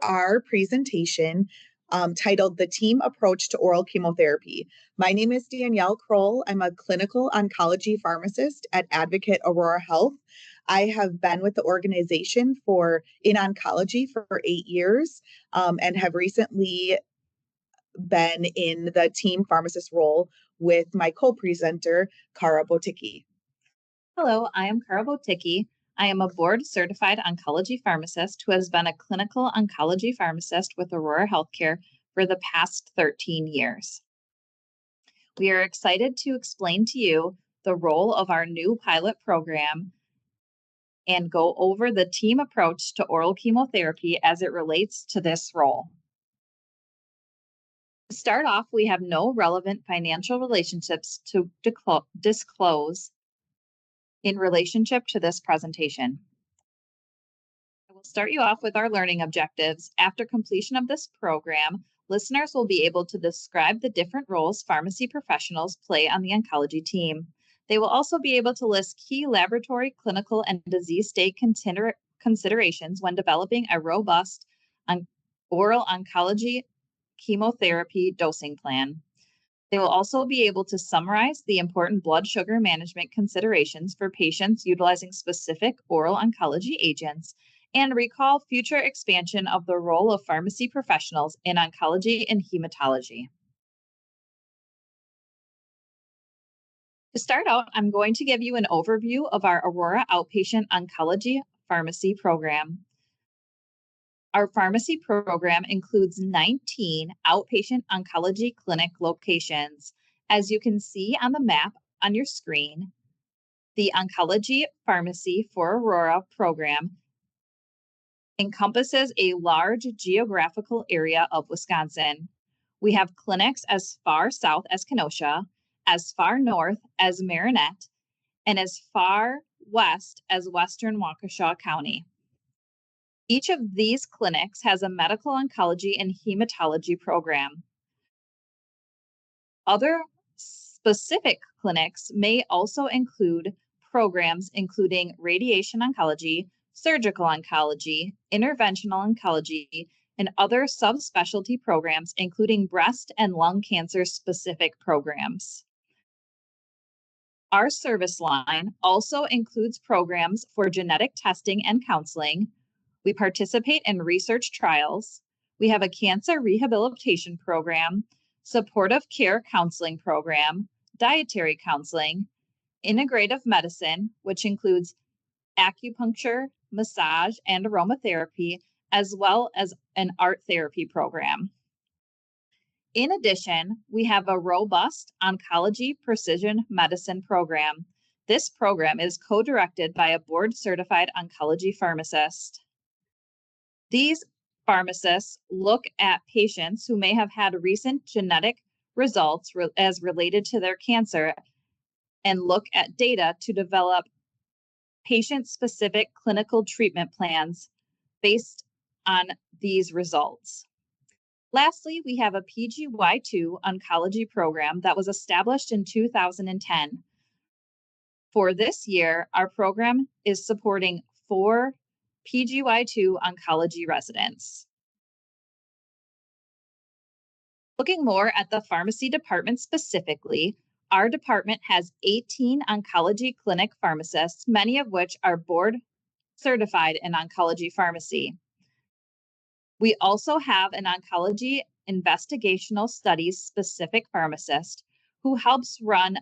our presentation titled The Team Approach to Oral Chemotherapy. My name is Danielle Kroll. I'm a clinical oncology pharmacist at Advocate Aurora Health. I have been with the organization in oncology for 8 years and have recently been in the team pharmacist role with my co-presenter, Kara Boticki. Hello, I am Kara Boticki. I am a board-certified oncology pharmacist who has been a clinical oncology pharmacist with Aurora Healthcare for the past 13 years. We are excited to explain to you the role of our new pilot program and go over the team approach to oral chemotherapy as it relates to this role. To start off, we have no relevant financial relationships to disclose in relationship to this presentation. I will start you off with our learning objectives. After completion of this program, listeners will be able to describe the different roles pharmacy professionals play on the oncology team. They will also be able to list key laboratory, clinical, and disease state considerations when developing a robust oral oncology chemotherapy dosing plan. They will also be able to summarize the important blood sugar management considerations for patients utilizing specific oral oncology agents and recall future expansion of the role of pharmacy professionals in oncology and hematology. To start out, I'm going to give you an overview of our Aurora Outpatient Oncology Pharmacy Program. Our pharmacy program includes 19 outpatient oncology clinic locations. As you can see on the map on your screen, the Oncology Pharmacy for Aurora program encompasses a large geographical area of Wisconsin. We have clinics as far south as Kenosha, as far north as Marinette, and as far west as western Waukesha County. Each of these clinics has a medical oncology and hematology program. Other specific clinics may also include programs including radiation oncology, surgical oncology, interventional oncology, and other subspecialty programs, including breast and lung cancer specific programs. Our service line also includes programs for genetic testing and counseling. We participate in research trials. We have a cancer rehabilitation program, supportive care counseling program, dietary counseling, integrative medicine, which includes acupuncture, massage, and aromatherapy, as well as an art therapy program. In addition, we have a robust oncology precision medicine program. This program is co-directed by a board-certified oncology pharmacist. These pharmacists look at patients who may have had recent genetic results as related to their cancer and look at data to develop patient-specific clinical treatment plans based on these results. Lastly, we have a PGY2 oncology program that was established in 2010. For this year, our program is supporting 4 PGY2 oncology residents. Looking more at the pharmacy department specifically, our department has 18 oncology clinic pharmacists, many of which are board certified in oncology pharmacy. We also have an oncology investigational studies specific pharmacist who helps run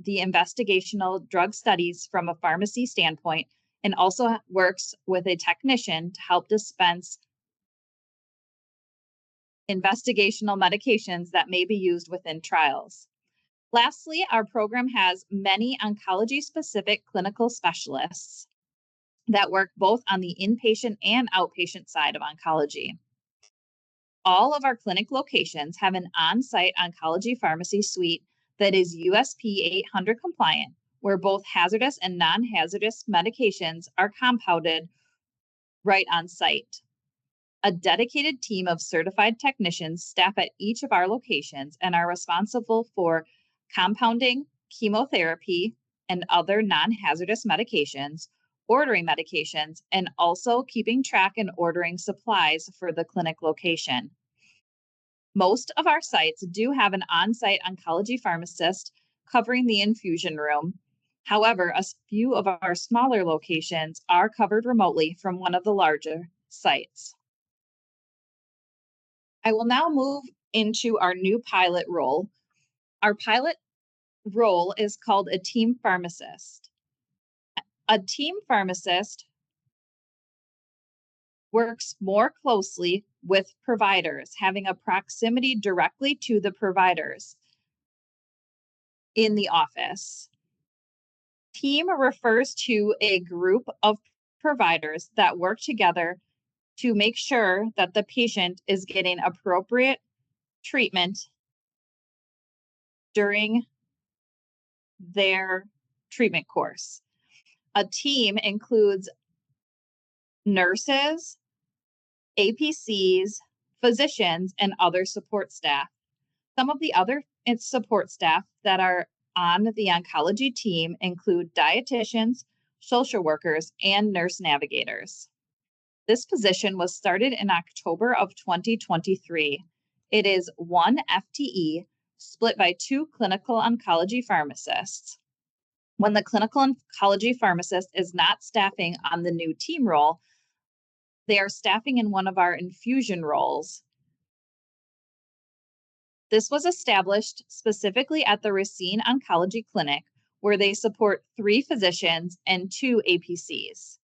the investigational drug studies from a pharmacy standpoint and also works with a technician to help dispense investigational medications that may be used within trials. Lastly, our program has many oncology-specific clinical specialists that work both on the inpatient and outpatient side of oncology. All of our clinic locations have an on-site oncology pharmacy suite that is USP 800 compliant, where both hazardous and non-hazardous medications are compounded right on site. A dedicated team of certified technicians staff at each of our locations and are responsible for compounding chemotherapy and other non-hazardous medications, ordering medications, and also keeping track and ordering supplies for the clinic location. Most of our sites do have an on site oncology pharmacist covering the infusion room. However, a few of our smaller locations are covered remotely from one of the larger sites. I will now move into our new pilot role. Our pilot role is called a team pharmacist. A team pharmacist works more closely with providers, having a proximity directly to the providers in the office. Team refers to a group of providers that work together to make sure that the patient is getting appropriate treatment during their treatment course. A team includes nurses, APCs, physicians, and other support staff. Some of the other support staff that are on the oncology team include dietitians, social workers, and nurse navigators. This position was started in October of 2023. It is one FTE split by two clinical oncology pharmacists. When the clinical oncology pharmacist is not staffing on the new team role, they are staffing in one of our infusion roles. This was established specifically at the Racine Oncology Clinic, where they support 3 physicians and 2 APCs.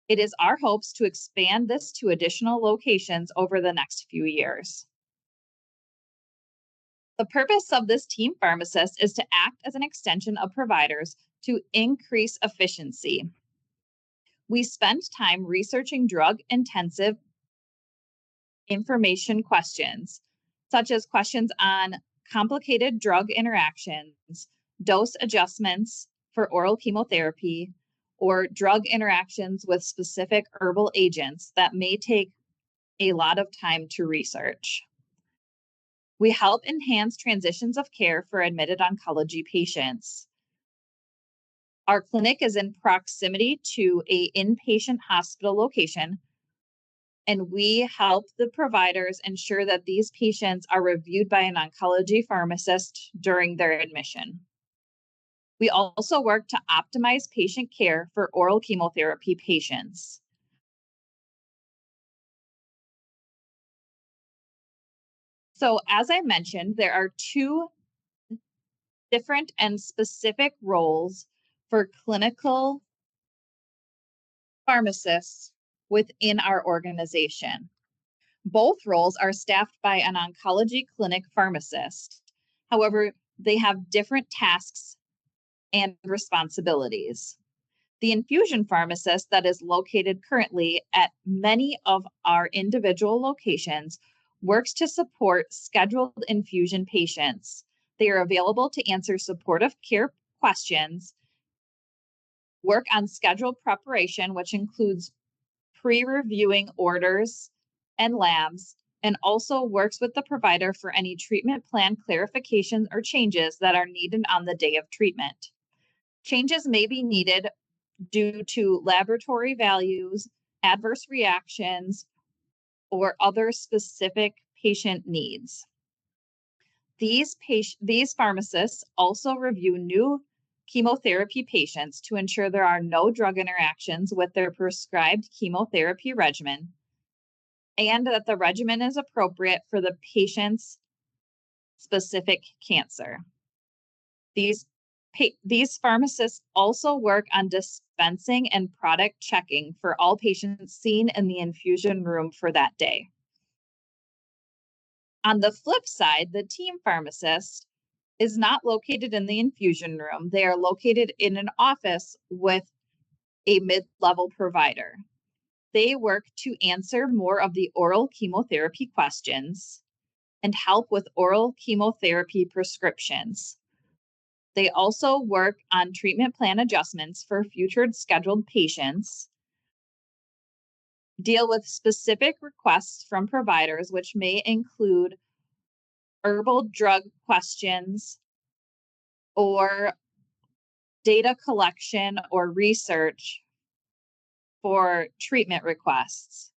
It is our hopes to expand this to additional locations over the next few years. The purpose of this team pharmacist is to act as an extension of providers to increase efficiency. We spend time researching drug-intensive information questions, such as questions on complicated drug interactions, dose adjustments for oral chemotherapy, or drug interactions with specific herbal agents that may take a lot of time to research. We help enhance transitions of care for admitted oncology patients. Our clinic is in proximity to an inpatient hospital location, and we help the providers ensure that these patients are reviewed by an oncology pharmacist during their admission. We also work to optimize patient care for oral chemotherapy patients. So, as I mentioned, there are 2 different and specific roles for clinical pharmacists within our organization. Both roles are staffed by an oncology clinic pharmacist. However, they have different tasks and responsibilities. The infusion pharmacist that is located currently at many of our individual locations works to support scheduled infusion patients. They are available to answer supportive care questions, work on scheduled preparation, which includes pre-reviewing orders and labs, and also works with the provider for any treatment plan clarifications or changes that are needed on the day of treatment. Changes may be needed due to laboratory values, adverse reactions, or other specific patient needs. These pharmacists also review new chemotherapy patients to ensure there are no drug interactions with their prescribed chemotherapy regimen, and that the regimen is appropriate for the patient's specific cancer. These pharmacists also work on dispensing and product checking for all patients seen in the infusion room for that day. On the flip side, the team pharmacist is not located in the infusion room. They are located in an office with a mid-level provider. They work to answer more of the oral chemotherapy questions and help with oral chemotherapy prescriptions. They also work on treatment plan adjustments for future scheduled patients, deal with specific requests from providers, which may include herbal drug questions or data collection or research for treatment requests.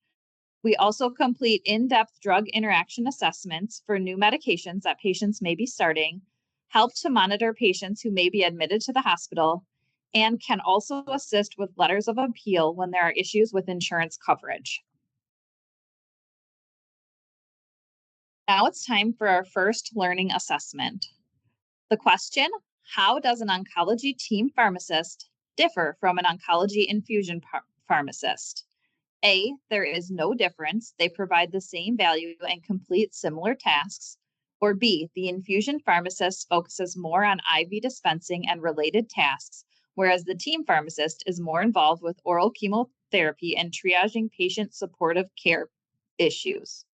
We also complete in-depth drug interaction assessments for new medications that patients may be starting, help to monitor patients who may be admitted to the hospital, and can also assist with letters of appeal when there are issues with insurance coverage. Now it's time for our first learning assessment. The question, how does an oncology team pharmacist differ from an oncology infusion pharmacist? A, there is no difference. They provide the same value and complete similar tasks. Or B, the infusion pharmacist focuses more on IV dispensing and related tasks, whereas the team pharmacist is more involved with oral chemotherapy and triaging patient supportive care issues.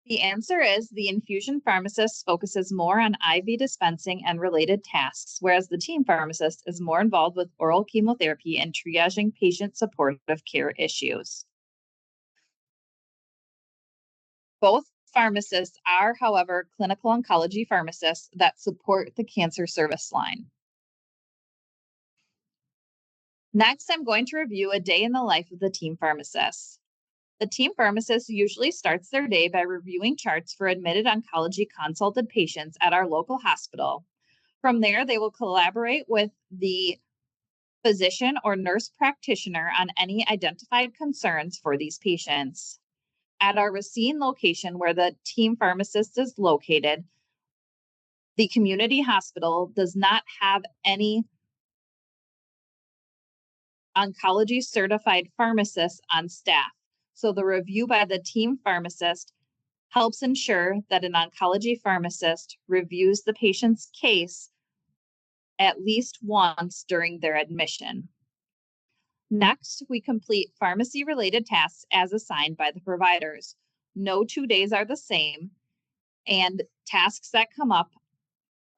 The answer is the infusion pharmacist focuses more on IV dispensing and related tasks, whereas the team pharmacist is more involved with oral chemotherapy and triaging patient supportive care issues. Both pharmacists are, however, clinical oncology pharmacists that support the cancer service line. Next, I'm going to review a day in the life of the team pharmacist. The team pharmacist usually starts their day by reviewing charts for admitted oncology consulted patients at our local hospital. From there, they will collaborate with the physician or nurse practitioner on any identified concerns for these patients. At our Racine location, where the team pharmacist is located, the community hospital does not have any oncology certified pharmacists on staff. So the review by the team pharmacist helps ensure that an oncology pharmacist reviews the patient's case at least once during their admission. Next, we complete pharmacy related tasks as assigned by the providers. No 2 days are the same, and tasks that come up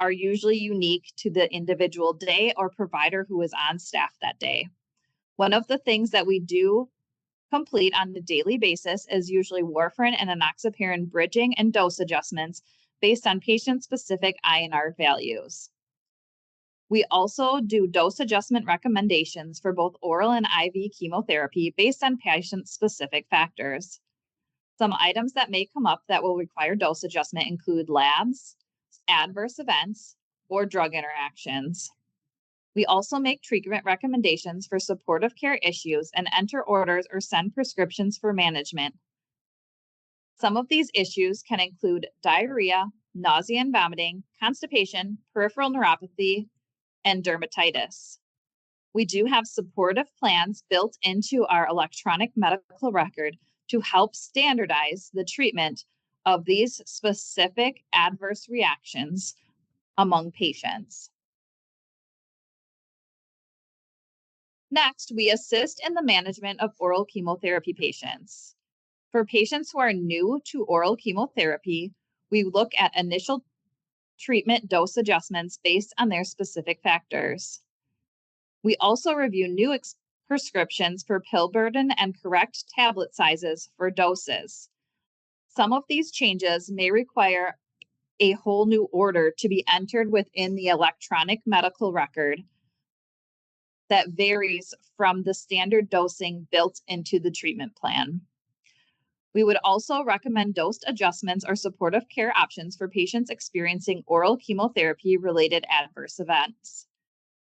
are usually unique to the individual day or provider who is on staff that day. One of the things that we do complete on a daily basis is usually warfarin and enoxaparin bridging and dose adjustments based on patient-specific INR values. We also do dose adjustment recommendations for both oral and IV chemotherapy based on patient-specific factors. Some items that may come up that will require dose adjustment include labs, adverse events, or drug interactions. We also make treatment recommendations for supportive care issues and enter orders or send prescriptions for management. Some of these issues can include diarrhea, nausea and vomiting, constipation, peripheral neuropathy, and dermatitis. We do have supportive plans built into our electronic medical record to help standardize the treatment of these specific adverse reactions among patients. Next, we assist in the management of oral chemotherapy patients. For patients who are new to oral chemotherapy, we look at initial treatment dose adjustments based on their specific factors. We also review new prescriptions for pill burden and correct tablet sizes for doses. Some of these changes may require a whole new order to be entered within the electronic medical record that varies from the standard dosing built into the treatment plan. We would also recommend dose adjustments or supportive care options for patients experiencing oral chemotherapy related adverse events.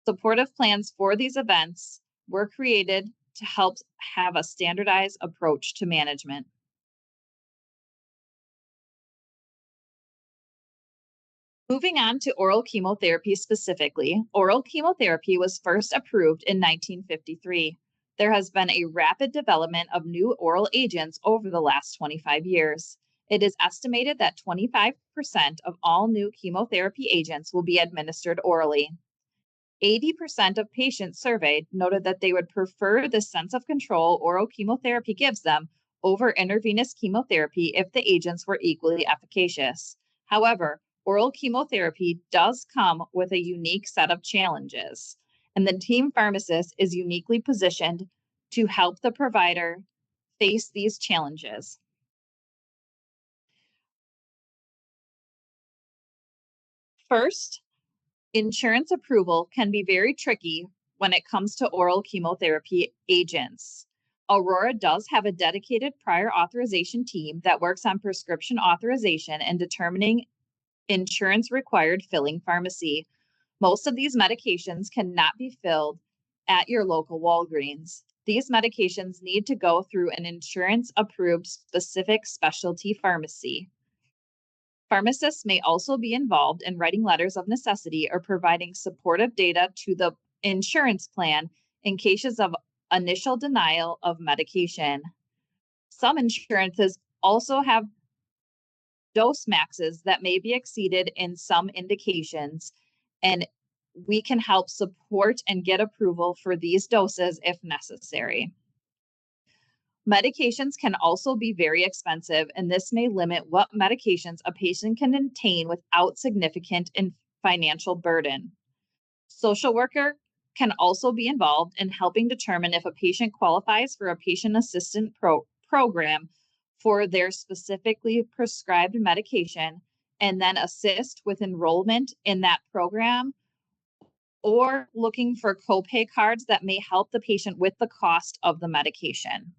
Supportive plans for these events were created to help have a standardized approach to management. Moving on to oral chemotherapy specifically, oral chemotherapy was first approved in 1953. There has been a rapid development of new oral agents over the last 25 years. It is estimated that 25% of all new chemotherapy agents will be administered orally. 80% of patients surveyed noted that they would prefer the sense of control oral chemotherapy gives them over intravenous chemotherapy if the agents were equally efficacious. However, oral chemotherapy does come with a unique set of challenges, and the team pharmacist is uniquely positioned to help the provider face these challenges. First, insurance approval can be very tricky when it comes to oral chemotherapy agents. Aurora does have a dedicated prior authorization team that works on prescription authorization and determining insurance required filling pharmacy. Most of these medications cannot be filled at your local Walgreens. These medications need to go through an insurance approved specific specialty pharmacy. Pharmacists may also be involved in writing letters of necessity or providing supportive data to the insurance plan in cases of initial denial of medication. Some insurances also have dose maxes that may be exceeded in some indications, and we can help support and get approval for these doses if necessary. Medications can also be very expensive, and this may limit what medications a patient can obtain without significant financial burden. Social worker can also be involved in helping determine if a patient qualifies for a patient assistance program for their specifically prescribed medication, and then assist with enrollment in that program or looking for copay cards that may help the patient with the cost of the medication.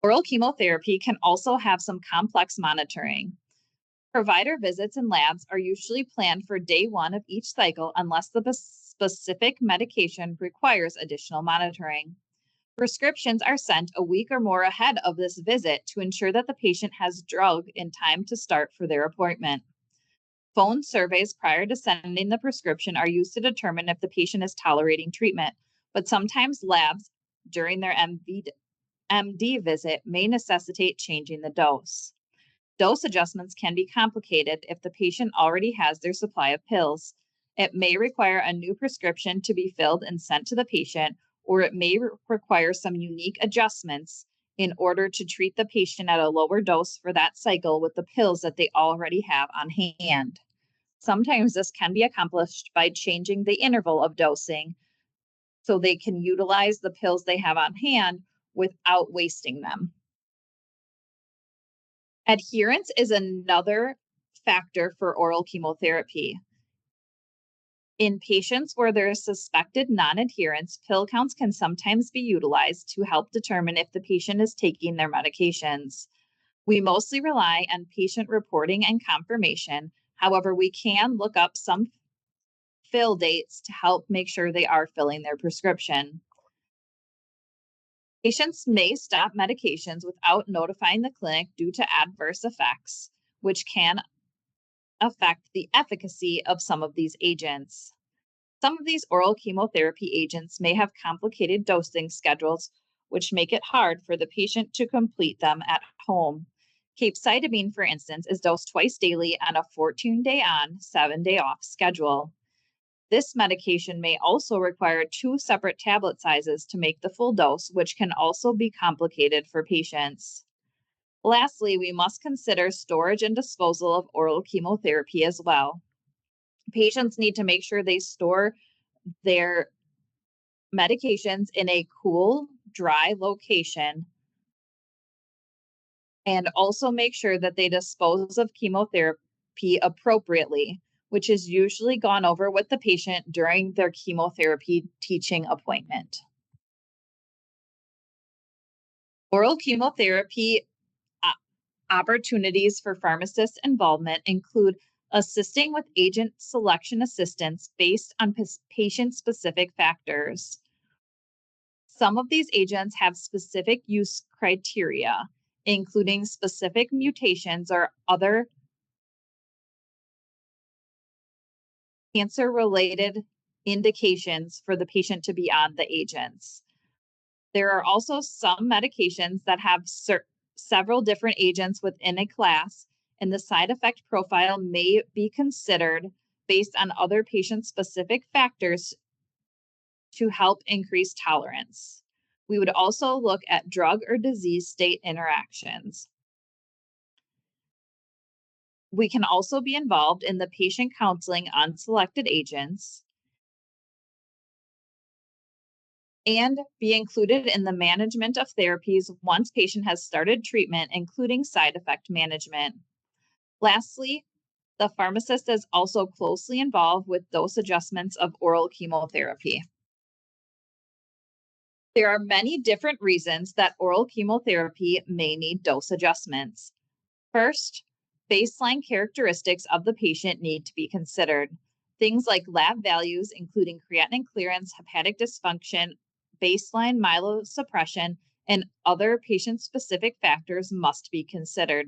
Oral chemotherapy can also have some complex monitoring. Provider visits and labs are usually planned for day one of each cycle unless the specific medication requires additional monitoring. Prescriptions are sent a week or more ahead of this visit to ensure that the patient has drug in time to start for their appointment. Phone surveys prior to sending the prescription are used to determine if the patient is tolerating treatment, but sometimes labs during their MD visit may necessitate changing the dose. Dose adjustments can be complicated if the patient already has their supply of pills. It may require a new prescription to be filled and sent to the patient, or it may require some unique adjustments in order to treat the patient at a lower dose for that cycle with the pills that they already have on hand. Sometimes this can be accomplished by changing the interval of dosing so they can utilize the pills they have on hand without wasting them. Adherence is another factor for oral chemotherapy. In patients where there is suspected non-adherence, pill counts can sometimes be utilized to help determine if the patient is taking their medications. We mostly rely on patient reporting and confirmation. However, we can look up some fill dates to help make sure they are filling their prescription. Patients may stop medications without notifying the clinic due to adverse effects, which can affect the efficacy of some of these agents. Some of these oral chemotherapy agents may have complicated dosing schedules, which make it hard for the patient to complete them at home. Capecitabine, for instance, is dosed twice daily on a 14-day on, 7-day off schedule. This medication may also require 2 separate tablet sizes to make the full dose, which can also be complicated for patients. Lastly, we must consider storage and disposal of oral chemotherapy as well. Patients need to make sure they store their medications in a cool, dry location, and also make sure that they dispose of chemotherapy appropriately, which is usually gone over with the patient during their chemotherapy teaching appointment. Oral chemotherapy opportunities for pharmacist involvement include assisting with agent selection assistance based on patient-specific factors. Some of these agents have specific use criteria, including specific mutations or other cancer-related indications for the patient to be on the agents. There are also some medications that have several different agents within a class, and the side effect profile may be considered based on other patient-specific factors to help increase tolerance. We would also look at drug or disease state interactions. We can also be involved in the patient counseling on selected agents and be included in the management of therapies once patient has started treatment, including side effect management. Lastly, The pharmacist is also closely involved with dose adjustments of oral chemotherapy. There are many different reasons that oral chemotherapy may need dose adjustments. First, baseline characteristics of the patient need to be considered. Things like lab values, including creatinine clearance, hepatic dysfunction, baseline myelosuppression, and other patient-specific factors must be considered.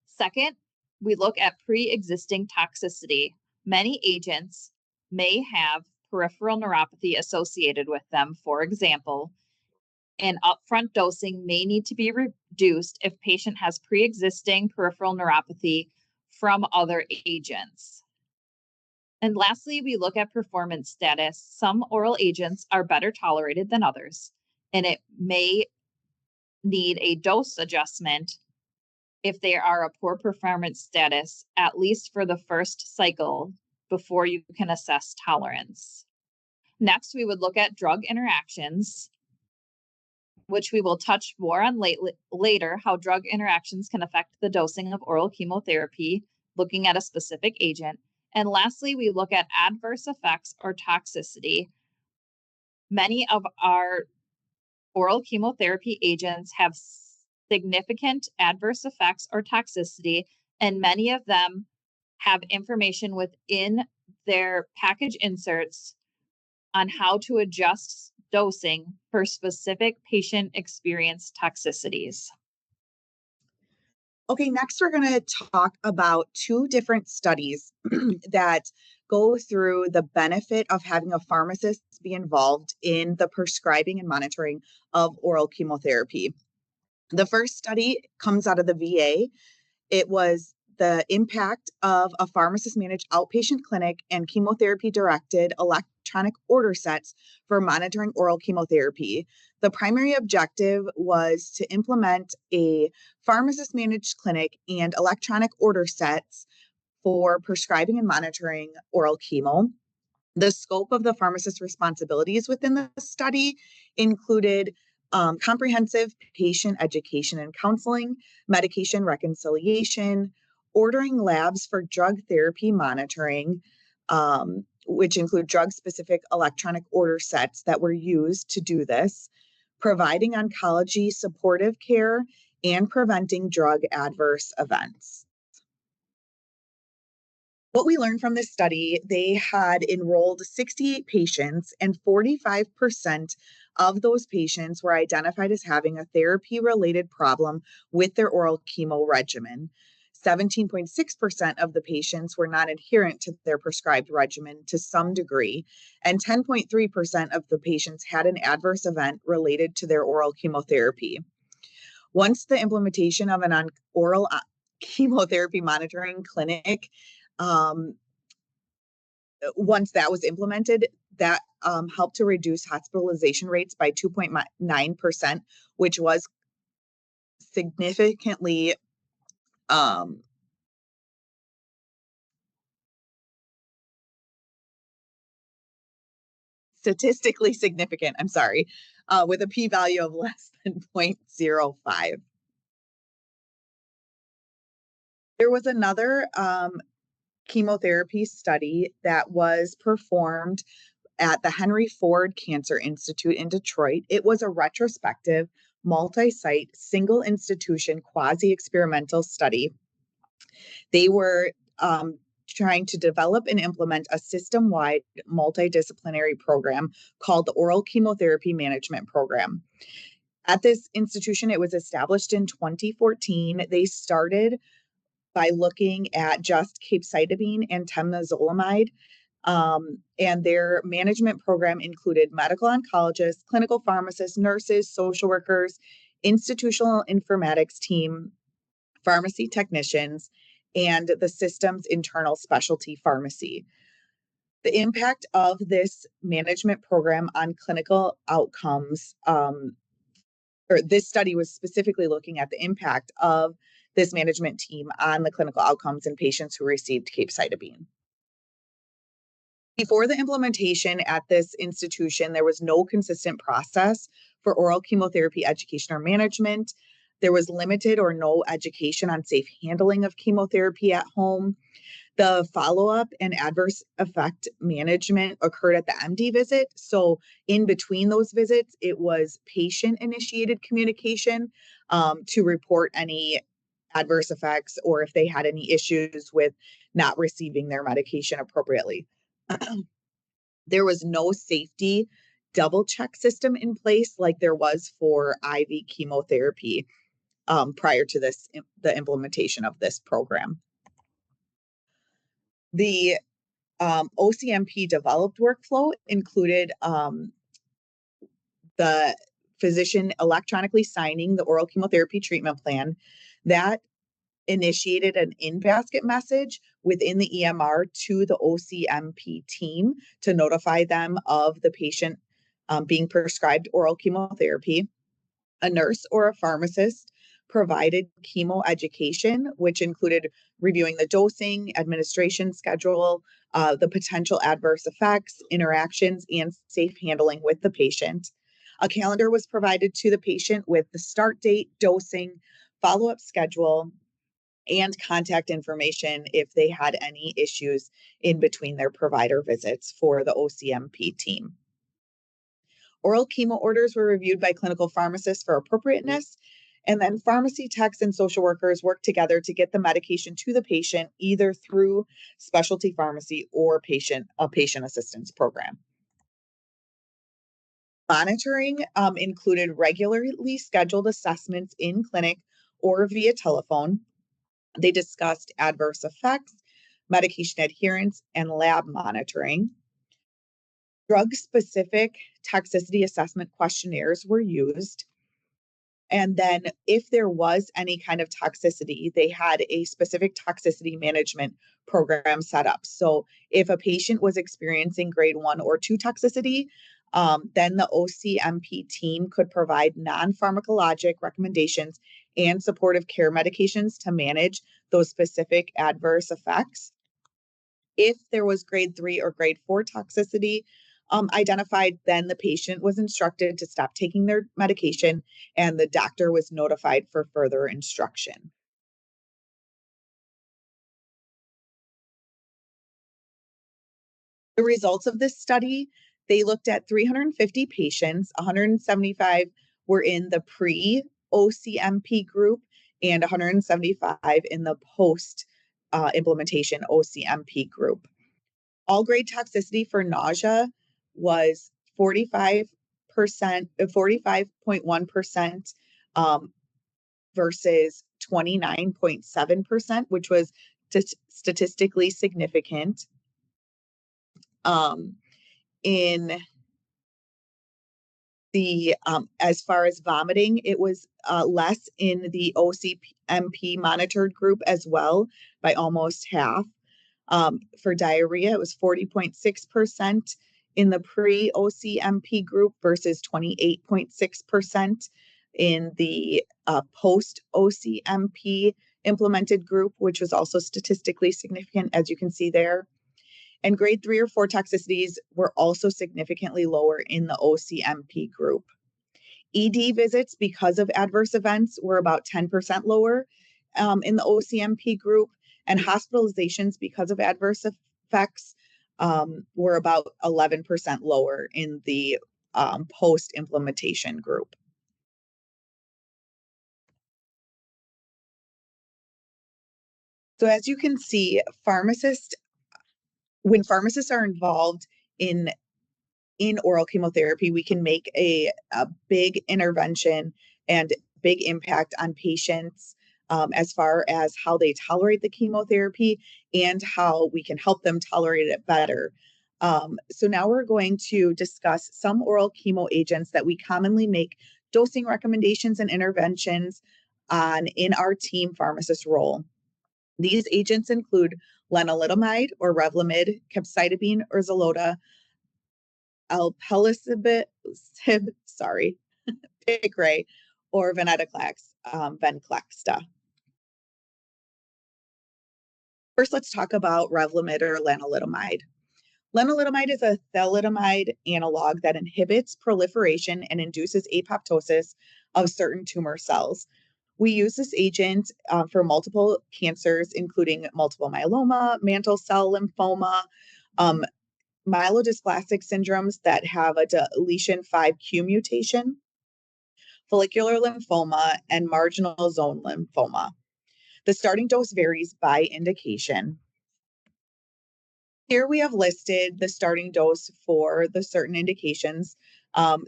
Second, we look at pre-existing toxicity. Many agents may have peripheral neuropathy associated with them. For example, and upfront dosing may need to be reduced if patient has pre-existing peripheral neuropathy from other agents. And lastly, we look at performance status. Some oral agents are better tolerated than others, and it may need a dose adjustment if they are a poor performance status, at least for the first cycle before you can assess tolerance. Next, we would look at drug interactions, which we will touch more on later, how drug interactions can affect the dosing of oral chemotherapy, looking at a specific agent. And lastly, we look at adverse effects or toxicity. Many of our oral chemotherapy agents have significant adverse effects or toxicity, and many of them have information within their package inserts on how to adjust dosing for specific patient experience toxicities. Okay, next we're going to talk about two different studies that go through the benefit of having a pharmacist be involved in the prescribing and monitoring of oral chemotherapy. The first study comes out of the VA. It was the impact of a pharmacist managed outpatient clinic and chemotherapy directed electronic order sets for monitoring oral chemotherapy. The primary objective was to implement a pharmacist managed clinic and electronic order sets for prescribing and monitoring oral chemo. The scope of the pharmacist's responsibilities within the study included comprehensive patient education and counseling, medication reconciliation, ordering labs for drug therapy monitoring, which include drug-specific electronic order sets that were used to do this, providing oncology supportive care, and preventing drug adverse events. What we learned from this study, they had enrolled 68 patients, and 45% of those patients were identified as having a therapy-related problem with their oral chemo regimen. 17.6% of the patients were not adherent to their prescribed regimen to some degree, and 10.3% of the patients had an adverse event related to their oral chemotherapy. Once the implementation of an oral chemotherapy monitoring clinic, once that was implemented, that helped to reduce hospitalization rates by 2.9%, which was significantly statistically significant, I'm sorry, with a p-value of less than 0.05. There was another chemotherapy study that was performed at the Henry Ford Cancer Institute in Detroit. It was a retrospective, multi-site, single institution, quasi-experimental study. They were trying to develop and implement a system-wide multidisciplinary program called the Oral Chemotherapy Management Program. At this institution, it was established in 2014. They started by looking at just capecitabine and temozolomide. And their management program included medical oncologists, clinical pharmacists, nurses, social workers, institutional informatics team, pharmacy technicians, and the system's internal specialty pharmacy. The impact of this management program on clinical outcomes, or this study was specifically looking at the impact of this management team on the clinical outcomes in patients who received capecitabine. Before the implementation at this institution, there was no consistent process for oral chemotherapy education or management. There was limited or no education on safe handling of chemotherapy at home. The follow-up and adverse effect management occurred at the MD visit. So in between those visits, it was patient-initiated communication to report any adverse effects or if they had any issues with not receiving their medication appropriately. There was no safety double check system in place like there was for IV chemotherapy prior to the implementation of this program. The OCMP developed workflow included the physician electronically signing the oral chemotherapy treatment plan. That initiated an in-basket message within the EMR to the OCMP team to notify them of the patient being prescribed oral chemotherapy. A nurse or a pharmacist provided chemo education, which included reviewing the dosing, administration schedule, the potential adverse effects, interactions, and safe handling with the patient. A calendar was provided to the patient with the start date, dosing, follow-up schedule, and contact information if they had any issues in between their provider visits for the OCMP team. Oral chemo orders were reviewed by clinical pharmacists for appropriateness, and then pharmacy techs and social workers worked together to get the medication to the patient either through specialty pharmacy or a patient assistance program. Monitoring included regularly scheduled assessments in clinic or via telephone. They discussed adverse effects, medication adherence, and lab monitoring. Drug-specific toxicity assessment questionnaires were used. And then if there was any kind of toxicity, they had a specific toxicity management program set up. So if a patient was experiencing grade 1 or 2 toxicity, then the OCMP team could provide non-pharmacologic recommendations and supportive care medications to manage those specific adverse effects. If there was grade 3 or grade 4 toxicity identified, then the patient was instructed to stop taking their medication and the doctor was notified for further instruction. The results of this study, they looked at 350 patients, 175 were in the pre-OCMP group and 175 in the post implementation OCMP group. All grade toxicity for nausea was 45%, 45.1% versus 29.7%, which was statistically significant. In the as far as vomiting, it was less in the OCMP monitored group as well by almost half. For diarrhea, it was 40.6% in the pre-OCMP group versus 28.6% in the post-OCMP implemented group, which was also statistically significant, as you can see there. And grade 3 or 4 toxicities were also significantly lower in the OCMP group. ED visits because of adverse events were about 10% lower in the OCMP group, and hospitalizations because of adverse effects were about 11% lower in the post-implementation group. So as you can see, when pharmacists are involved in oral chemotherapy, we can make a big intervention and big impact on patients as far as how they tolerate the chemotherapy and how we can help them tolerate it better. So now we're going to discuss some oral chemo agents that we commonly make dosing recommendations and interventions on in our team pharmacist role. These agents include lenalidomide or Revlimid, capecitabine or Xeloda, alpelisib, Piqray, or venetoclax, Venclexta. First, let's talk about Revlimid or lenalidomide. Lenalidomide is a thalidomide analog that inhibits proliferation and induces apoptosis of certain tumor cells. We use this agent for multiple cancers, including multiple myeloma, mantle cell lymphoma, um, myelodysplastic syndromes that have a deletion 5q mutation, follicular lymphoma, and marginal zone lymphoma. The starting dose varies by indication. Here we have listed the starting dose for the certain indications.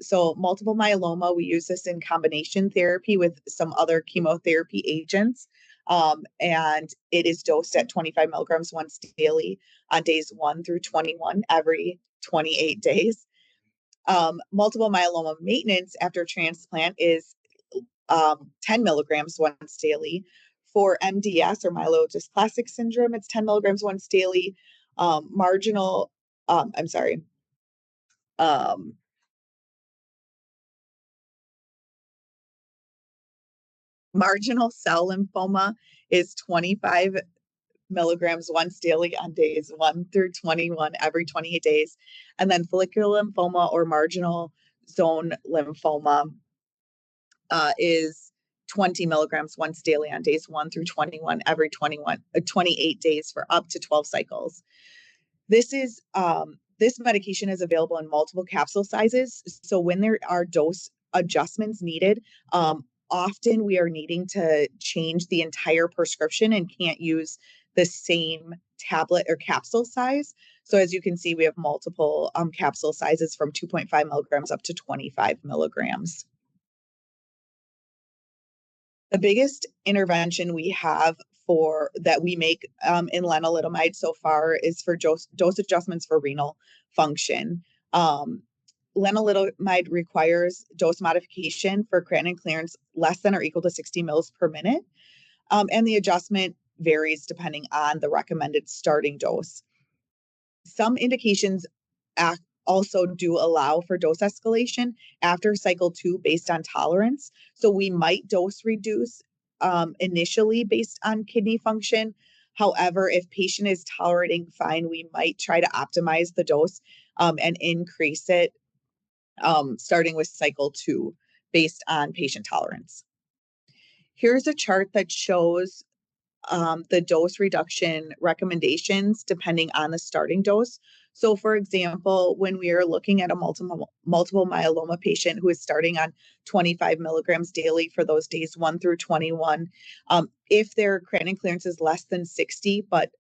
So multiple myeloma, we use this in combination therapy with some other chemotherapy agents. And it is dosed at 25 milligrams once daily on days 1 through 21 every 28 days. Multiple myeloma maintenance after transplant is 10 milligrams once daily. For MDS or myelodysplastic syndrome, it's 10 milligrams once daily. Marginal, I'm sorry, um, marginal cell lymphoma is 25 milligrams once daily on days 1 through 21 every 28 days. And then follicular lymphoma or marginal zone lymphoma is 20 milligrams once daily on days 1 through 21 every 28 days for up to 12 cycles. This medication is available in multiple capsule sizes. So when there are dose adjustments needed, often we are needing to change the entire prescription and can't use the same tablet or capsule size. So as you can see, we have multiple capsule sizes from 2.5 milligrams up to 25 milligrams. The biggest intervention we have for that we make in lenalidomide so far is for dose adjustments for renal function. Um, Lenalidomide requires dose modification for creatinine clearance less than or equal to 60 mils per minute, and the adjustment varies depending on the recommended starting dose. Some indications also do allow for dose escalation after cycle 2 based on tolerance. So we might dose reduce initially based on kidney function. However, if patient is tolerating fine, we might try to optimize the dose and increase it starting with cycle 2 based on patient tolerance. Here's a chart that shows the dose reduction recommendations depending on the starting dose. So, for example, when we are looking at a multiple myeloma patient who is starting on 25 milligrams daily for those days 1 through 21, if their creatinine clearance is less than 60 but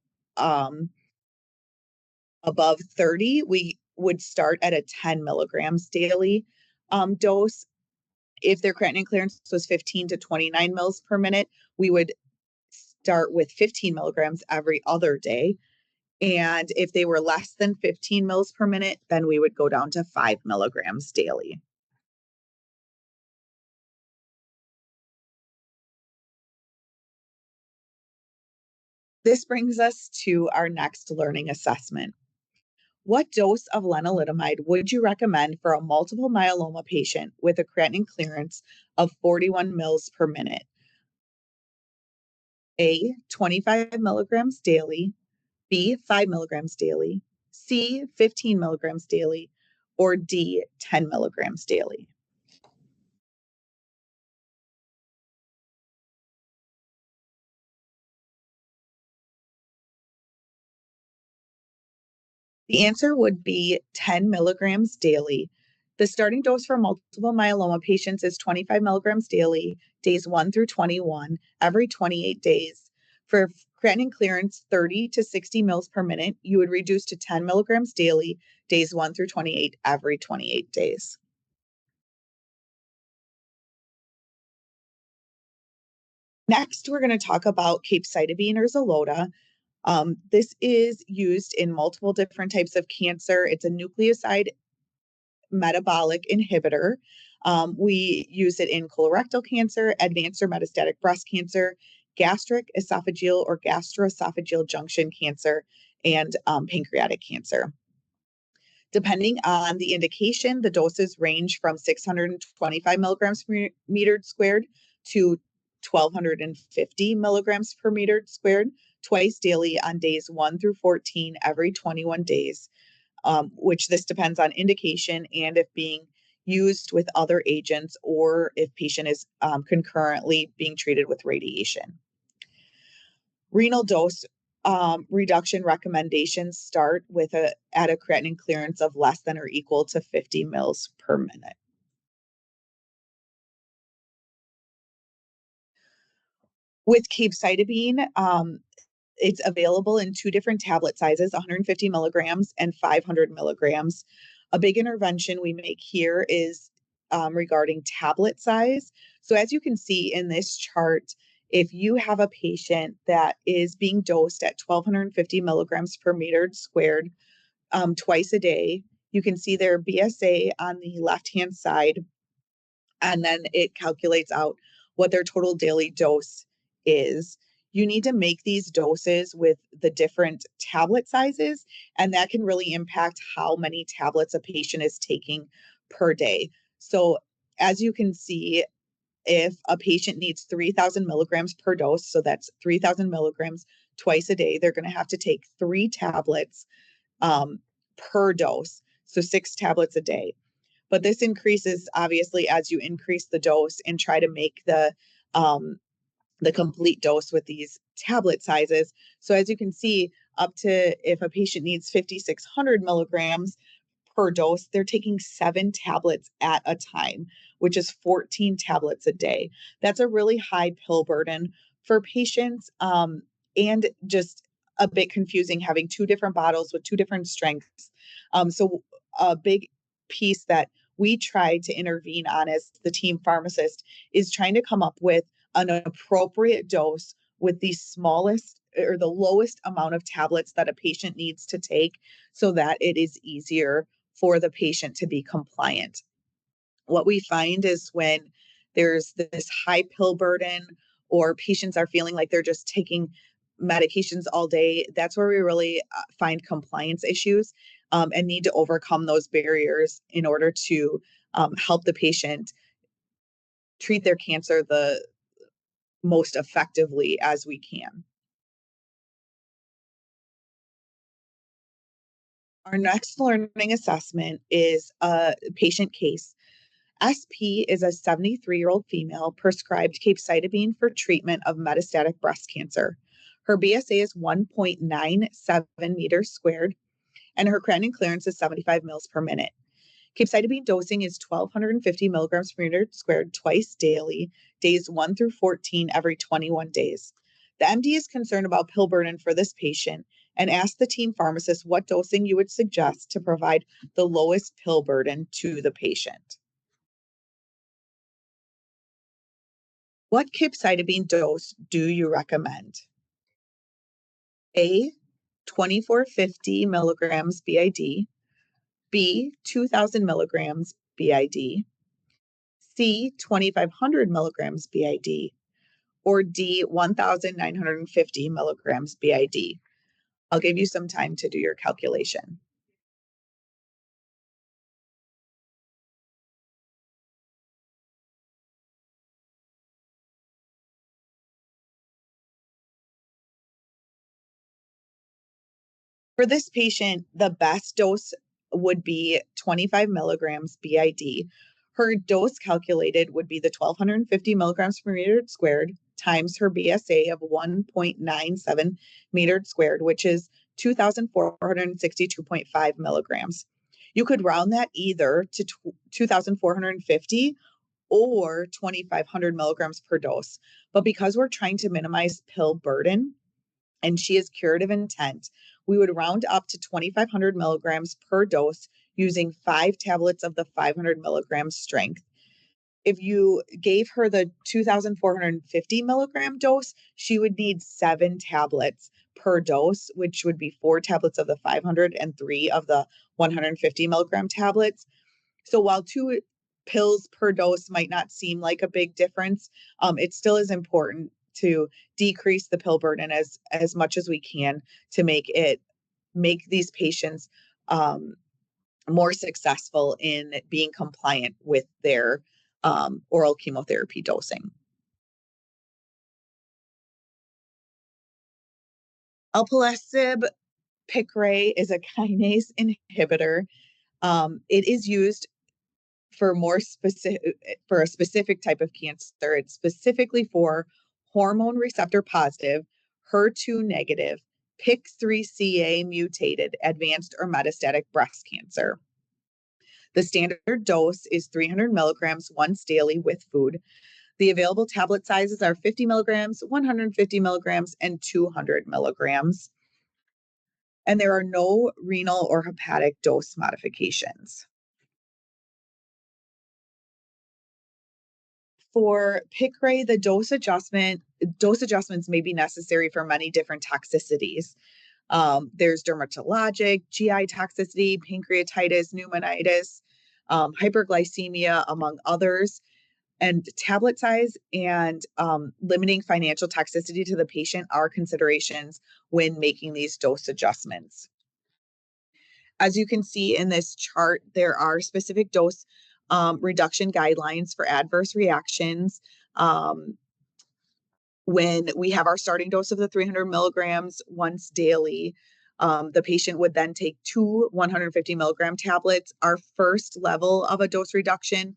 above 30, we would start at a 10 milligrams daily dose. If their creatinine clearance was 15 to 29 mils per minute, we would start with 15 milligrams every other day. And if they were less than 15 mils per minute, then we would go down to 5 milligrams daily. This brings us to our next learning assessment. What dose of lenalidomide would you recommend for a multiple myeloma patient with a creatinine clearance of 41 mils per minute? A, 25 milligrams daily, B, 5 milligrams daily, C, 15 milligrams daily, or D, 10 milligrams daily. The answer would be 10 milligrams daily. The starting dose for multiple myeloma patients is 25 milligrams daily, days 1 through 21, every 28 days. For creatinine clearance, 30 to 60 mils per minute, you would reduce to 10 milligrams daily, days 1 through 28, every 28 days. Next, we're going to talk about capecitabine or Xeloda. This is used in multiple different types of cancer. It's a nucleoside metabolic inhibitor. We use it in colorectal cancer, advanced or metastatic breast cancer, gastric, esophageal, or gastroesophageal junction cancer, and pancreatic cancer. Depending on the indication, the doses range from 625 milligrams per meter squared to 1250 milligrams per meter squared twice daily on days 1 through 14 every 21 days, which this depends on indication and if being used with other agents or if patient is concurrently being treated with radiation. Renal dose reduction recommendations start with at a creatinine clearance of less than or equal to 50 mils per minute. With capecitabine, it's available in two different tablet sizes, 150 milligrams and 500 milligrams. A big intervention we make here is regarding tablet size. So as you can see in this chart, if you have a patient that is being dosed at 1,250 milligrams per meter squared twice a day, you can see their BSA on the left-hand side, and then it calculates out what their total daily dose is. You need to make these doses with the different tablet sizes, and that can really impact how many tablets a patient is taking per day. So, as you can see, if a patient needs 3,000 milligrams per dose, so that's 3,000 milligrams twice a day, they're going to have to take 3 tablets um, per dose, so 6 tablets a day. But this increases obviously as you increase the dose and try to make the complete dose with these tablet sizes. So as you can see, up to if a patient needs 5,600 milligrams per dose, they're taking 7 tablets at a time, which is 14 tablets a day. That's a really high pill burden for patients, and just a bit confusing having two different bottles with two different strengths. So a big piece that we try to intervene on as the team pharmacist is trying to come up with an appropriate dose with the smallest or the lowest amount of tablets that a patient needs to take so that it is easier for the patient to be compliant. What we find is when there's this high pill burden or patients are feeling like they're just taking medications all day, that's where we really find compliance issues, and need to overcome those barriers in order to help the patient treat their cancer the most effectively as we can. Our next learning assessment is a patient case. SP is a 73-year-old female prescribed capecitabine for treatment of metastatic breast cancer. Her BSA is 1.97 meters squared, and her creatinine clearance is 75 mils per minute. Capecitabine dosing is 1,250 milligrams per meter squared twice daily, days 1 through 14 every 21 days. The MD is concerned about pill burden for this patient and asked the team pharmacist what dosing you would suggest to provide the lowest pill burden to the patient. What capecitabine dose do you recommend? A, 2,450 milligrams BID, B, 2,000 milligrams BID, C, 2,500 milligrams BID, or D, 1,950 milligrams BID. I'll give you some time to do your calculation. For this patient, the best dose would be 25 milligrams BID. Her dose calculated would be the 1,250 milligrams per meter squared times her BSA of 1.97 metered squared, which is 2,462.5 milligrams. You could round that either to 2,450 or 2,500 milligrams per dose. But because we're trying to minimize pill burden, and she is curative intent, we would round up to 2,500 milligrams per dose using 5 tablets of the 500 milligram strength. If you gave her the 2,450 milligram dose, she would need 7 tablets per dose, which would be 4 tablets of the 500 and 3 of the 150 milligram tablets. So while 2 pills per dose might not seem like a big difference, it still is important to decrease the pill burden as much as we can to make these patients more successful in being compliant with their oral chemotherapy dosing. Alpelisib Piqray is a kinase inhibitor. It is used for a specific type of cancer. It's specifically for hormone receptor positive, HER2 negative, PIK3CA mutated, advanced or metastatic breast cancer. The standard dose is 300 milligrams once daily with food. The available tablet sizes are 50 milligrams, 150 milligrams, and 200 milligrams. And there are no renal or hepatic dose modifications. For Piqray, the dose adjustments may be necessary for many different toxicities. There's dermatologic, GI toxicity, pancreatitis, pneumonitis, hyperglycemia, among others. And tablet size and limiting financial toxicity to the patient are considerations when making these dose adjustments. As you can see in this chart, there are specific dose reduction guidelines for adverse reactions. When we have our starting dose of the 300 milligrams once daily, the patient would then take 2 150 milligram tablets. Our first level of a dose reduction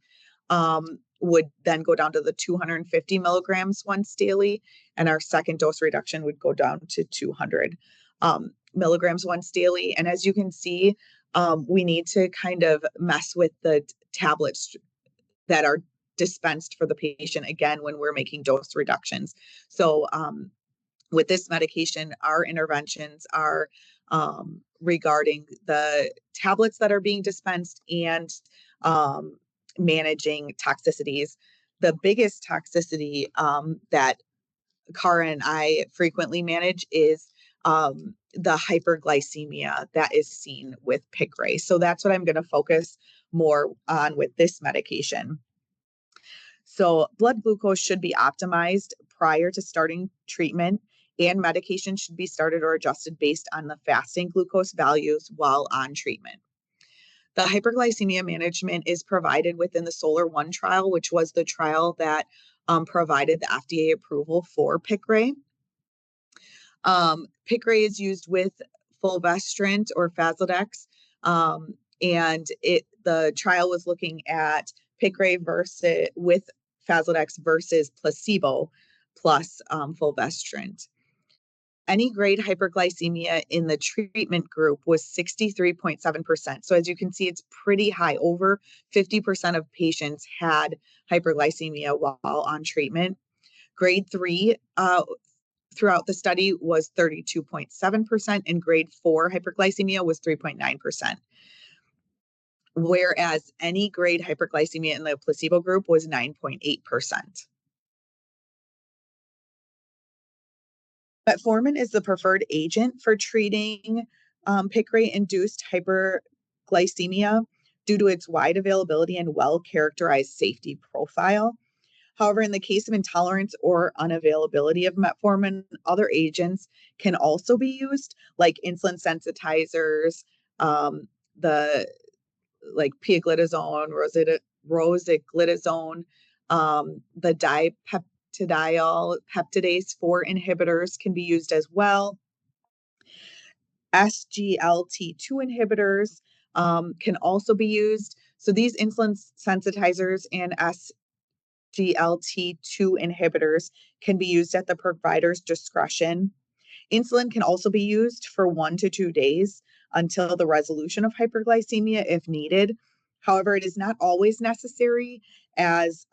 would then go down to the 250 milligrams once daily, and our second dose reduction would go down to 200 milligrams once daily. And as you can see, we need to kind of mess with the tablets that are dispensed for the patient again when we're making dose reductions. So with this medication, our interventions are regarding the tablets that are being dispensed and managing toxicities. The biggest toxicity that Cara and I frequently manage is the hyperglycemia that is seen with Piqray. So that's what I'm going to focus more on with this medication. So blood glucose should be optimized prior to starting treatment, and medication should be started or adjusted based on the fasting glucose values while on treatment. The hyperglycemia management is provided within the SOLAR-1 trial, which was the trial that provided the FDA approval for Piqray. Piqray is used with fulvestrant or Faslodex, and the trial was looking at Piqray with Faslodex versus placebo plus fulvestrant. Any grade hyperglycemia in the treatment group was 63.7%. So as you can see, it's pretty high. Over 50% of patients had hyperglycemia while on treatment. Grade 3 throughout the study was 32.7%, and grade 4 hyperglycemia was 3.9%. Whereas any grade hyperglycemia in the placebo group was 9.8%. Metformin is the preferred agent for treating Piqray-induced hyperglycemia due to its wide availability and well-characterized safety profile. However, in the case of intolerance or unavailability of metformin, other agents can also be used, like insulin sensitizers, the like pioglitazone, rosiglitazone, the dipeptidyl peptidase 4 inhibitors can be used as well. SGLT2 inhibitors can also be used. So these insulin sensitizers and SGLT2 inhibitors can be used at the provider's discretion. Insulin can also be used for 1 to 2 days until the resolution of hyperglycemia if needed. However, it is not always necessary, as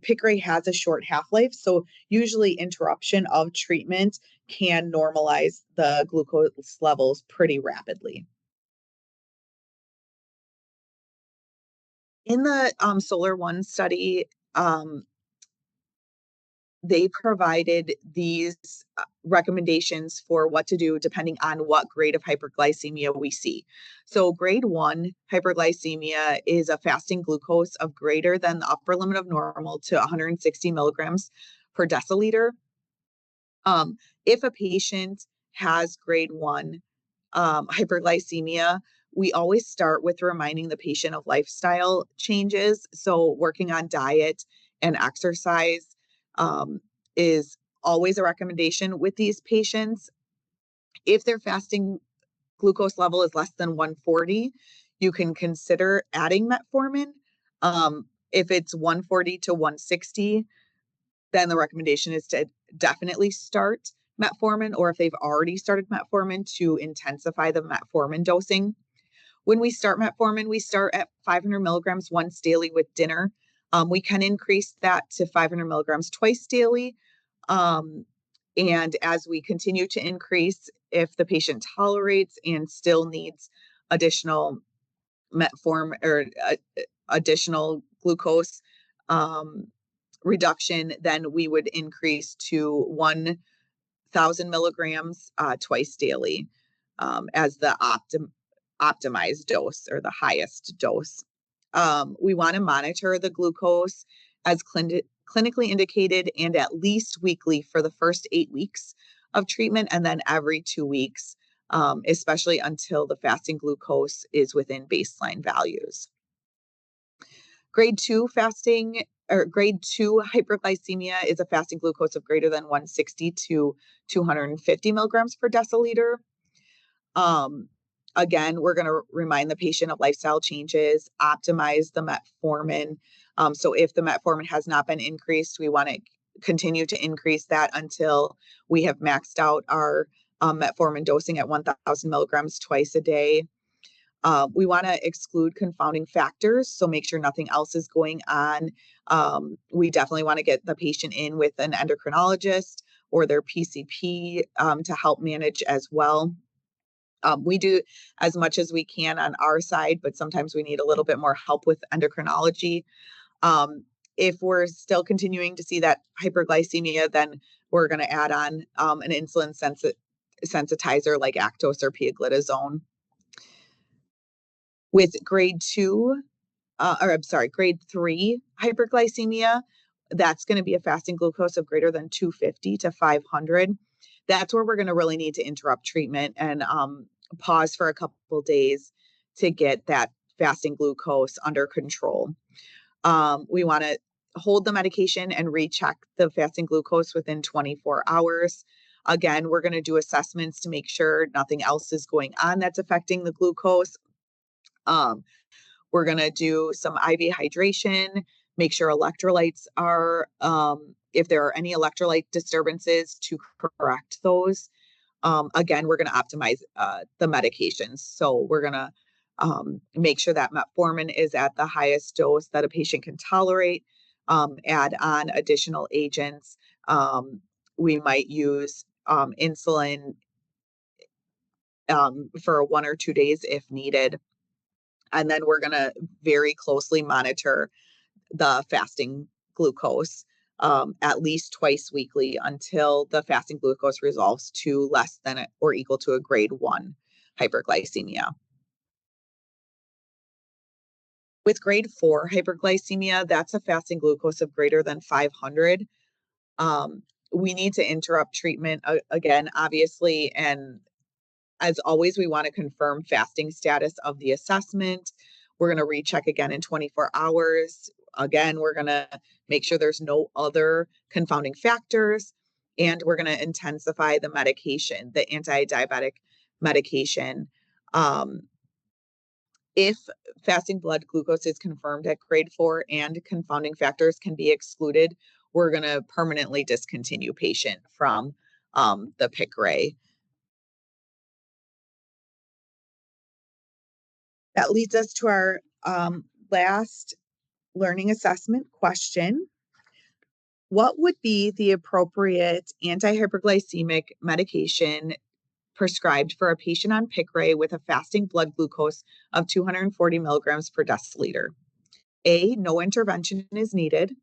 Piqray has a short half-life, so usually interruption of treatment can normalize the glucose levels pretty rapidly. In the SOLAR-1 study, they provided these recommendations for what to do depending on what grade of hyperglycemia we see. So grade 1 hyperglycemia is a fasting glucose of greater than the upper limit of normal to 160 milligrams per deciliter. If a patient has grade 1 hyperglycemia, we always start with reminding the patient of lifestyle changes. So working on diet and exercise is always a recommendation with these patients. If their fasting glucose level is less than 140, you can consider adding metformin. If it's 140 to 160, then the recommendation is to definitely start metformin, or if they've already started metformin, to intensify the metformin dosing. When we start metformin, we start at 500 milligrams once daily with dinner. We can increase that to 500 milligrams twice daily. And as we continue to increase, if the patient tolerates and still needs additional metformin or additional glucose reduction, then we would increase to 1,000 milligrams twice daily as the optimized dose or the highest dose. We want to monitor the glucose as clinically indicated and at least weekly for the first 8 weeks of treatment, and then every 2 weeks, especially until the fasting glucose is within baseline values. Grade 2 fasting or grade 2 hyperglycemia is a fasting glucose of greater than 160 to 250 milligrams per deciliter. Again, we're going to remind the patient of lifestyle changes, optimize the metformin. So if the metformin has not been increased, we want to continue to increase that until we have maxed out our metformin dosing at 1,000 milligrams twice a day. We want to exclude confounding factors, so make sure nothing else is going on. We definitely want to get the patient in with an endocrinologist or their PCP to help manage as well. We do as much as we can on our side, but sometimes we need a little bit more help with endocrinology. If we're still continuing to see that hyperglycemia, then we're going to add on an insulin sensitizer like Actos or pioglitazone. With grade 3 hyperglycemia, that's going to be a fasting glucose of greater than 250 to 500. That's where we're going to really need to interrupt treatment and pause for a couple days to get that fasting glucose under control. We want to hold the medication and recheck the fasting glucose within 24 hours. Again, we're going to do assessments to make sure nothing else is going on that's affecting the glucose. We're going to do some IV hydration, make sure electrolytes are, if there are any electrolyte disturbances, to correct those. Again, we're going to optimize the medications. So we're going to make sure that metformin is at the highest dose that a patient can tolerate, add on additional agents. We might use insulin for 1 or 2 days if needed. And then we're going to very closely monitor the fasting glucose at least twice weekly until the fasting glucose resolves to less than or equal to a grade 1 hyperglycemia. With grade 4 hyperglycemia, that's a fasting glucose of greater than 500. We need to interrupt treatment again, obviously, and as always, we want to confirm fasting status of the assessment. We're going to recheck again in 24 hours. Again, we're going to make sure there's no other confounding factors, and we're going to intensify the medication, the anti-diabetic medication. If fasting blood glucose is confirmed at grade 4 and confounding factors can be excluded, we're going to permanently discontinue patient from the Piqray. That leads us to our last learning assessment question. What would be the appropriate antihyperglycemic medication prescribed for a patient on Piqray with a fasting blood glucose of 240 milligrams per deciliter? A, no intervention is needed.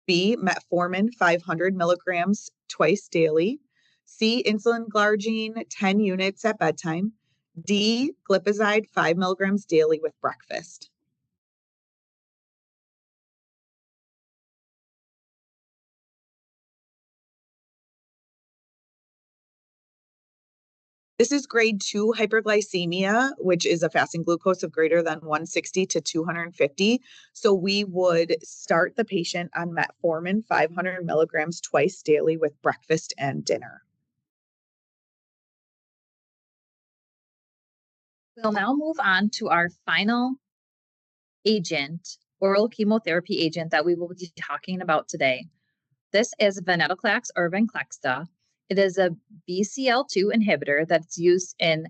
B, metformin 500 milligrams twice daily. C, insulin glargine 10 units at bedtime. D, glipizide 5 milligrams daily with breakfast. This is grade 2 hyperglycemia, which is a fasting glucose of greater than 160 to 250. So we would start the patient on metformin 500 milligrams twice daily with breakfast and dinner. We'll now move on to our final agent, oral chemotherapy agent that we will be talking about today. This is venetoclax or Venclexta. It is a BCL2 inhibitor that's used in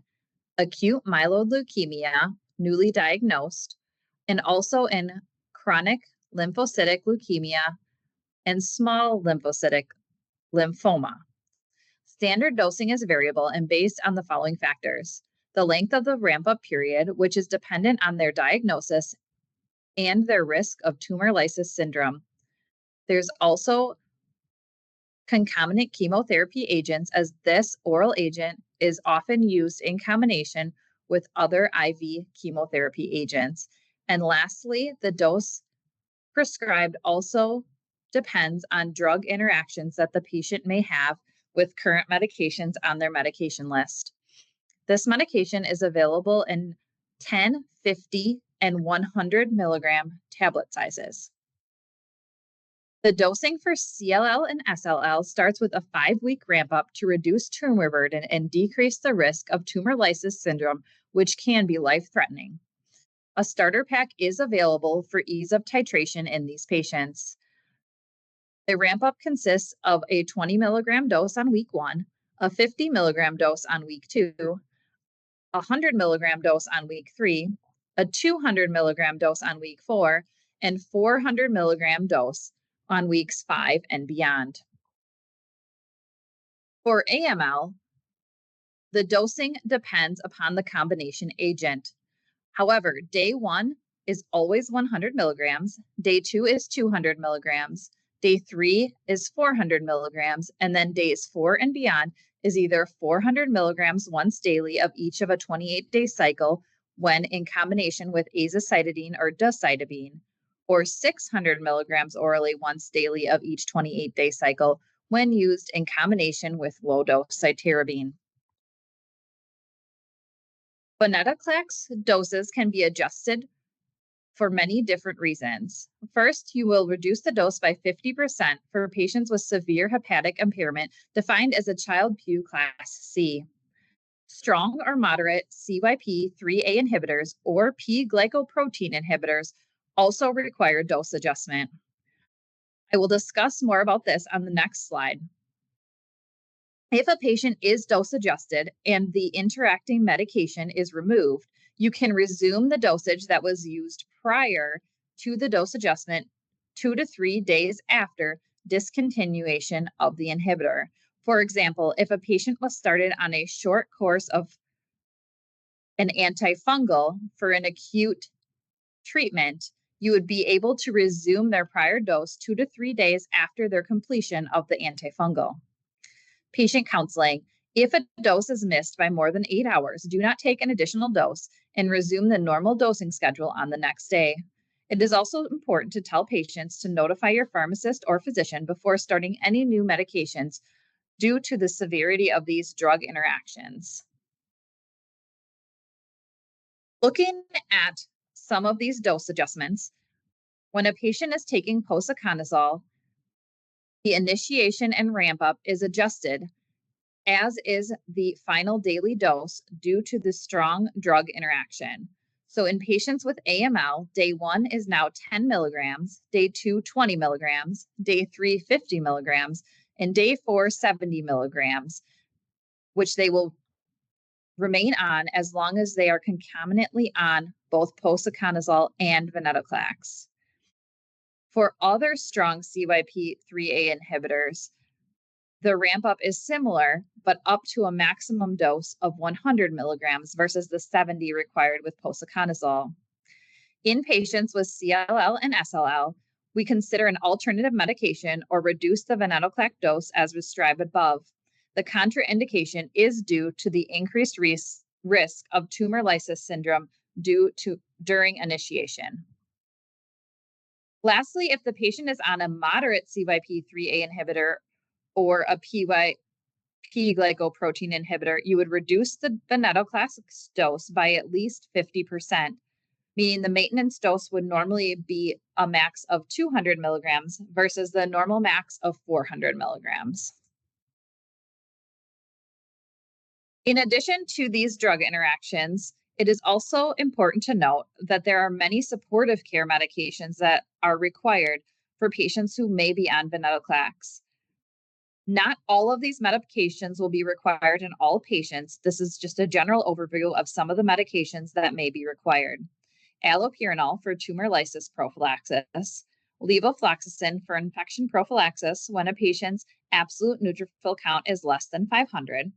acute myeloid leukemia, newly diagnosed, and also in chronic lymphocytic leukemia and small lymphocytic lymphoma. Standard dosing is variable and based on the following factors: the length of the ramp up period, which is dependent on their diagnosis and their risk of tumor lysis syndrome. There's also concomitant chemotherapy agents, as this oral agent is often used in combination with other IV chemotherapy agents. And lastly, the dose prescribed also depends on drug interactions that the patient may have with current medications on their medication list. This medication is available in 10, 50, and 100 milligram tablet sizes. The dosing for CLL and SLL starts with a 5-week ramp up to reduce tumor burden and decrease the risk of tumor lysis syndrome, which can be life-threatening. A starter pack is available for ease of titration in these patients. The ramp up consists of a 20 milligram dose on week 1, a 50 milligram dose on week 2, a 100 milligram dose on week 3, a 200 milligram dose on week 4, and 400 milligram dose on weeks 5 and beyond. For AML, the dosing depends upon the combination agent. However, day 1 is always 100 milligrams, day 2 is 200 milligrams, day 3 is 400 milligrams, and then days 4 and beyond is either 400 milligrams once daily of each of a 28-day cycle when in combination with azacitidine or decitabine, or 600 milligrams orally once daily of each 28-day cycle when used in combination with low-dose cytarabine. Venetoclax doses can be adjusted for many different reasons. First, you will reduce the dose by 50% for patients with severe hepatic impairment, defined as a child PU class C. Strong or moderate CYP3A inhibitors or P-glycoprotein inhibitors also require dose adjustment. I will discuss more about this on the next slide. If a patient is dose adjusted and the interacting medication is removed, you can resume the dosage that was used prior to the dose adjustment 2 to 3 days after discontinuation of the inhibitor. For example, if a patient was started on a short course of an antifungal for an acute treatment, you would be able to resume their prior dose 2 to 3 days after their completion of the antifungal. Patient counseling. If a dose is missed by more than 8 hours, do not take an additional dose and resume the normal dosing schedule on the next day. It is also important to tell patients to notify your pharmacist or physician before starting any new medications due to the severity of these drug interactions. Looking at some of these dose adjustments, when a patient is taking posaconazole, the initiation and ramp up is adjusted, as is the final daily dose due to the strong drug interaction. So in patients with AML, day 1 is now 10 milligrams, day 2, 20 milligrams, day 3, 50 milligrams, and day 4, 70 milligrams, which they will remain on as long as they are concomitantly on both posaconazole and venetoclax. For other strong CYP3A inhibitors, the ramp up is similar, but up to a maximum dose of 100 milligrams versus the 70 required with posaconazole. In patients with CLL and SLL, we consider an alternative medication or reduce the venetoclax dose as described above. The contraindication is due to the increased risk of tumor lysis syndrome during initiation. Lastly, if the patient is on a moderate CYP3A inhibitor or a P-glycoprotein inhibitor, you would reduce the venetoclax dose by at least 50%, meaning the maintenance dose would normally be a max of 200 milligrams versus the normal max of 400 milligrams. In addition to these drug interactions, It is also important to note that there are many supportive care medications that are required for patients who may be on venetoclax. Not all of these medications will be required in all patients. This is just a general overview of some of the medications that may be required. Allopurinol for tumor lysis prophylaxis, levofloxacin for infection prophylaxis when a patient's absolute neutrophil count is less than 500,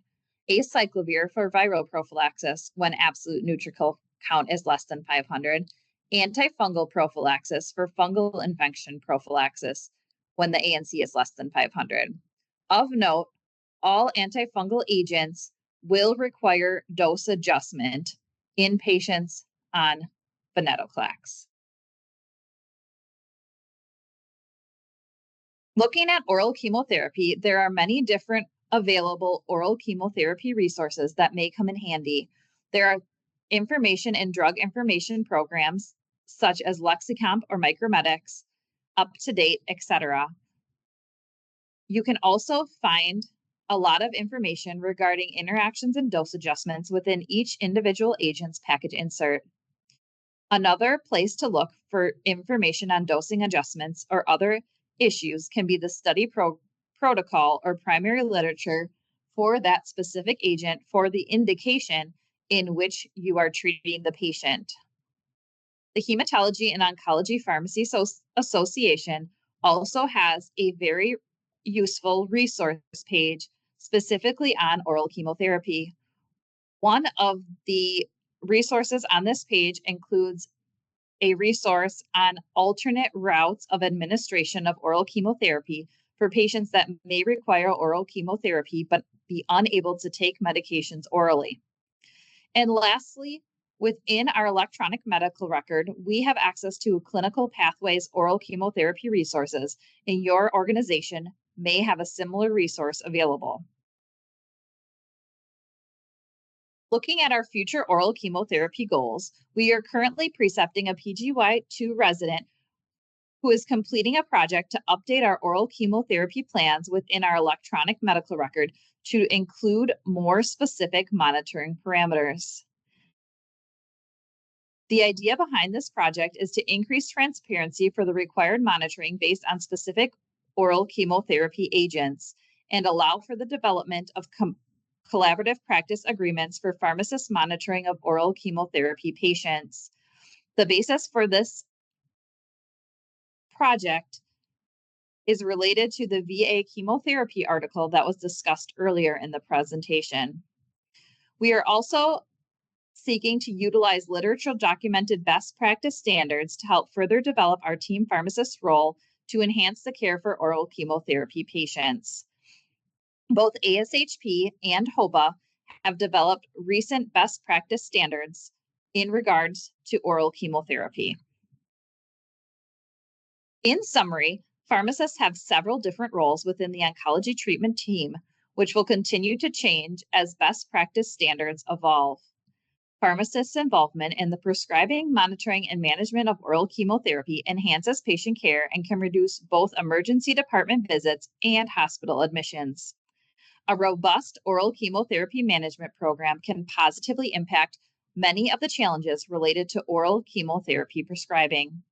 acyclovir for viral prophylaxis when absolute neutrophil count is less than 500, antifungal prophylaxis for fungal infection prophylaxis when the ANC is less than 500. Of note, all antifungal agents will require dose adjustment in patients on venetoclax. Looking at oral chemotherapy, there are many different available oral chemotherapy resources that may come in handy. There are information and drug information programs such as Lexicomp or Micromedics, UpToDate, etc. You can also find a lot of information regarding interactions and dose adjustments within each individual agent's package insert. Another place to look for information on dosing adjustments or other issues can be the study protocol or primary literature for that specific agent for the indication in which you are treating the patient. The Hematology and Oncology Pharmacy Association also has a very useful resource page specifically on oral chemotherapy. One of the resources on this page includes a resource on alternate routes of administration of oral chemotherapy for patients that may require oral chemotherapy but be unable to take medications orally. And lastly, within our electronic medical record, we have access to Clinical Pathways oral chemotherapy resources, and your organization may have a similar resource available. Looking at our future oral chemotherapy goals, we are currently precepting a PGY2 resident who is completing a project to update our oral chemotherapy plans within our electronic medical record to include more specific monitoring parameters. The idea behind this project is to increase transparency for the required monitoring based on specific oral chemotherapy agents and allow for the development of collaborative practice agreements for pharmacist monitoring of oral chemotherapy patients. The basis for this project is related to the VA chemotherapy article that was discussed earlier in the presentation. We are also seeking to utilize literature documented best practice standards to help further develop our team pharmacist role to enhance the care for oral chemotherapy patients. Both ASHP and HOBA have developed recent best practice standards in regards to oral chemotherapy. In summary, pharmacists have several different roles within the oncology treatment team, which will continue to change as best practice standards evolve. Pharmacists' involvement in the prescribing, monitoring, and management of oral chemotherapy enhances patient care and can reduce both emergency department visits and hospital admissions. A robust oral chemotherapy management program can positively impact many of the challenges related to oral chemotherapy prescribing.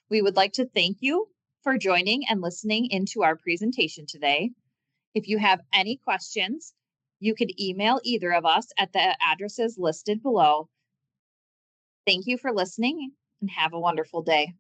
We would like to thank you for joining and listening into our presentation today. If you have any questions, you could email either of us at the addresses listed below. Thank you for listening and have a wonderful day.